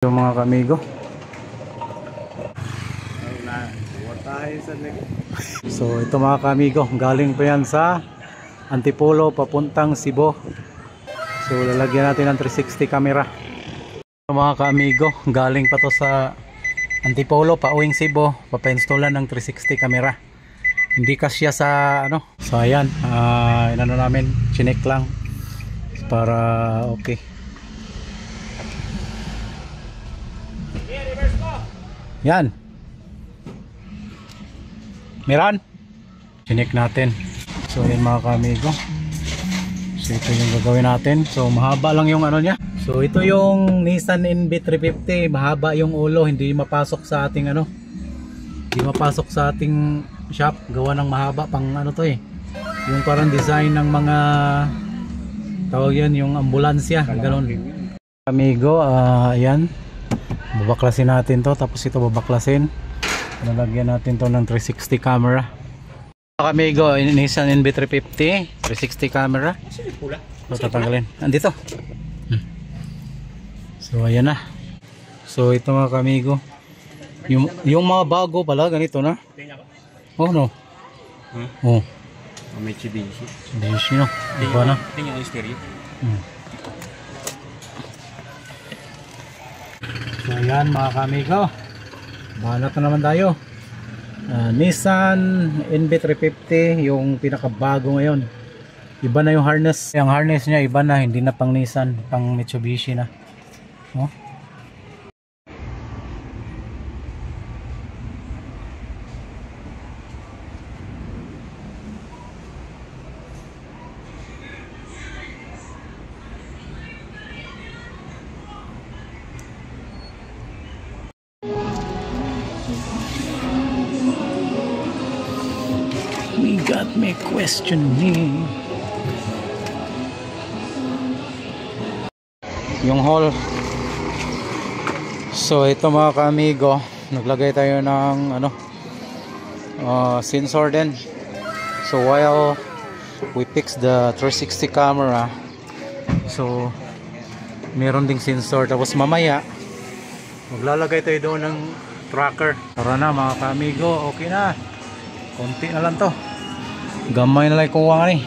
Yung mga kamigo. So ito mga kamigo, galing pa yan sa Antipolo papuntang Cebu. So lalagyan natin ng 360 camera. Mga kamigo, galing pa to sa Antipolo pauwing Cebu, papa-installan ng 360 camera. Hindi kasya sa ano. So ayan, inano namin, chinek lang para okay. Yan. Meron. Chinek natin. So yan mga kamigo. So ito yung gagawin natin. So mahaba lang yung ano niya. So ito yung Nissan NB350. Mahaba yung ulo. Hindi mapasok sa ating ano. Hindi mapasok sa ating shop. Gawa ng mahaba pang ano to eh. Yung parang design ng mga tawag yan yung ambulansya. Ganon. Amigo, ayan. Babaklasin natin to. Tapos ito babaklasin. Lalagyan natin to ng 360 camera. Amigo, Nissan NB350 360 camera. So tatanggalin. Andito. So ayan na. So ito mga kamigo. Yung mga bago pala ganito na. Oh no. Oh. May Mitsubishi. Mitsubishi no. Iba na. Tingnan yung stereo. So ayan mga kamigo. Bahanap na naman tayo. Nissan NB350 yung pinakabago ngayon. Iba na yung harness. Yung harness niya iba na, hindi na pang Nissan, pang Mitsubishi na. Oh. We got me questioning. Yung hall. So ito mga kamigo, naglagay tayo ng ano sensor din. So while we fix the 360 camera, so meron ding sensor. Tapos mamaya maglalagay tayo doon ng tracker. Tara na mga kamigo, okay na. Konti na lang to. Gamay na lang kuha nga ni.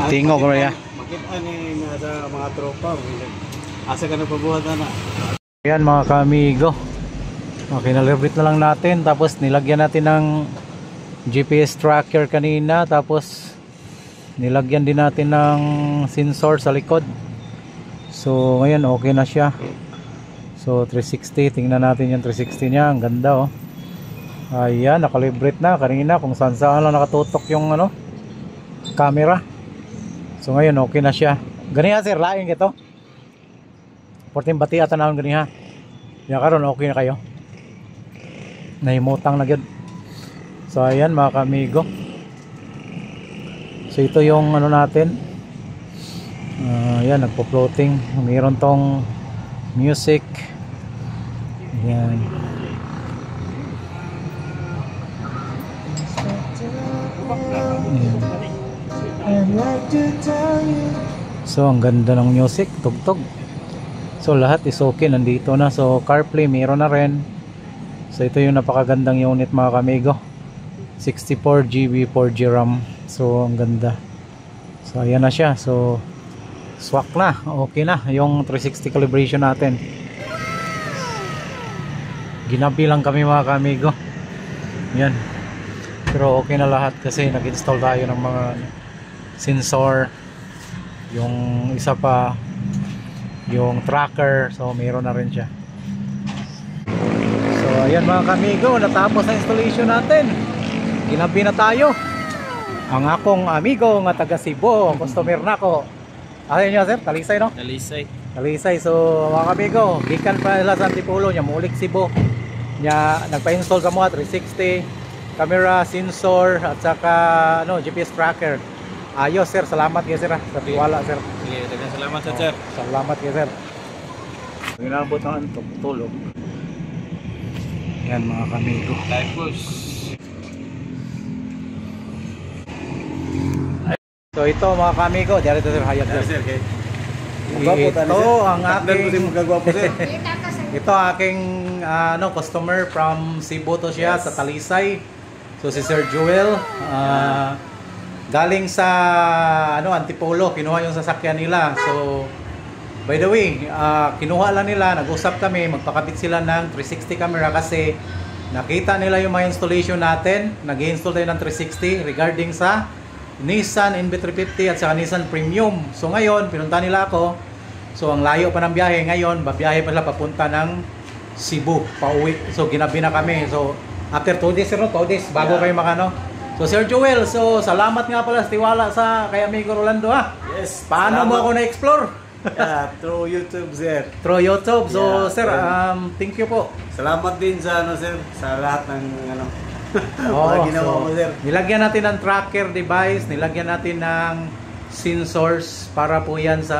Tingog ko ya. Makita ni nasa mga tropa. Asa ka na pabuhat na. Ayan mga kamigo. Okay, nalibrit na lang natin. Tapos nilagyan natin ng GPS tracker kanina. Tapos nilagyan din natin ng sensor sa likod. So ngayon okay na siya. So 360, tingnan natin yung 360 niya. Ang ganda oh. Ayan, nakalibrate na kanina kung saan saan lang nakatutok yung ano camera. So ngayon okay na siya. Ganiha sir, laing ito. Porting bati ata na ganiha. Yan karon okay na kayo. Nahimutang na gyud. So ayan mga kamigo. So ito yung ano natin. Ayan, nagpo-floating. Mayroon tong music. Ayan. So ang ganda ng music, tugtog. So lahat is okay, nandito na. So CarPlay meron na rin. So ito yung napakagandang unit mga kamigo. 64GB 4G RAM. So ang ganda. So ayan na siya. So swak na, okay na yung 360 calibration natin. Ginabi lang kami mga kamigo. Yan. Pero okay na lahat kasi nag-install tayo ng mga sensor. Yung isa pa yung tracker. So mayroon na rin siya. So ayan mga kamigo, natapos na installation natin. Ginabi na tayo. Ang akong amigo nga taga Cebu, customer na ko. Ayun nyo sir, Talisay no? Talisay. So mga kamigo, gikan pa nila sa Antipolo nya muulik Cebu. Nya nagpa-install sa mga 360 camera, sensor at saka ano, GPS tracker. Ayos sir, salamat kayo sir sa tiwala sir. Sige, salamat sir. Salamat kayo sir. Ginabot ng antok, tulog. Yan mga kamigo. Live push. So ito mga kamigo, diyan ito sir, hayat sir. Sir, okay. Gwapo tani, Ito sir. ang Takdan po si aking magagwapo, sir. ito aking customer from Cebu to siya sa Talisay. So si Sir Joel galing sa Antipolo, kinuha yung sasakyan nila. So by the way, kinuha lang nila, nag-usap kami, magpakabit sila ng 360 camera kasi nakita nila yung mga installation natin. Nag-install tayo ng 360 regarding sa Nissan NB350 at saka Nissan Premium. So ngayon, pinunta nila ako. So ang layo pa ng biyahe ngayon, babiyahe pa sila papunta ng Cebu, pauwi. So ginabi na kami. So after 2 days, 2 days bago kayo makano. So Sir Joel, so salamat nga pala sa tiwala sa kay amigo Rolando ha. Yes. Paano mo ako na-explore? Through YouTube, sir. Through YouTube. So Yeah, sir, friend. thank you po. Salamat din sa sir, sa lahat ng Oo, mga ginawa mo, sir. nilagyan natin ng tracker device, nilagyan natin ng sensors para po yan sa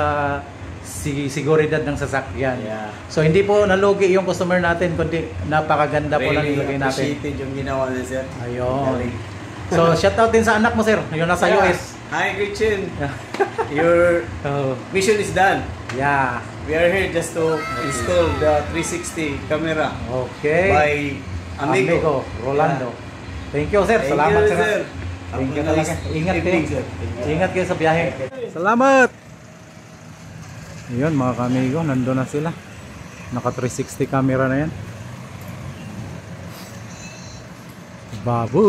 siguridad ng sasakyan. Yeah. So hindi po nalugi yung customer natin, kundi napakaganda po lang Really nilagay natin. appreciated yung ginawa niya, sir. Ayun. Galing. So shoutout din sa anak mo sir, yung nasa Yeah. US. Hi, Gretchen. Your Oh, mission is done. yeah. We are here just to install the 360 camera Okay. by Amigo. Rolando. Thank you sir. Thank Salamat you, sir. sir. Thank you Have a talaga. nice Ingat evening, kayo. sir. Ingat kayo sa biyahe. Salamat. Ayun mga kamigo, nandun na sila. Naka 360 camera na yan. Babu.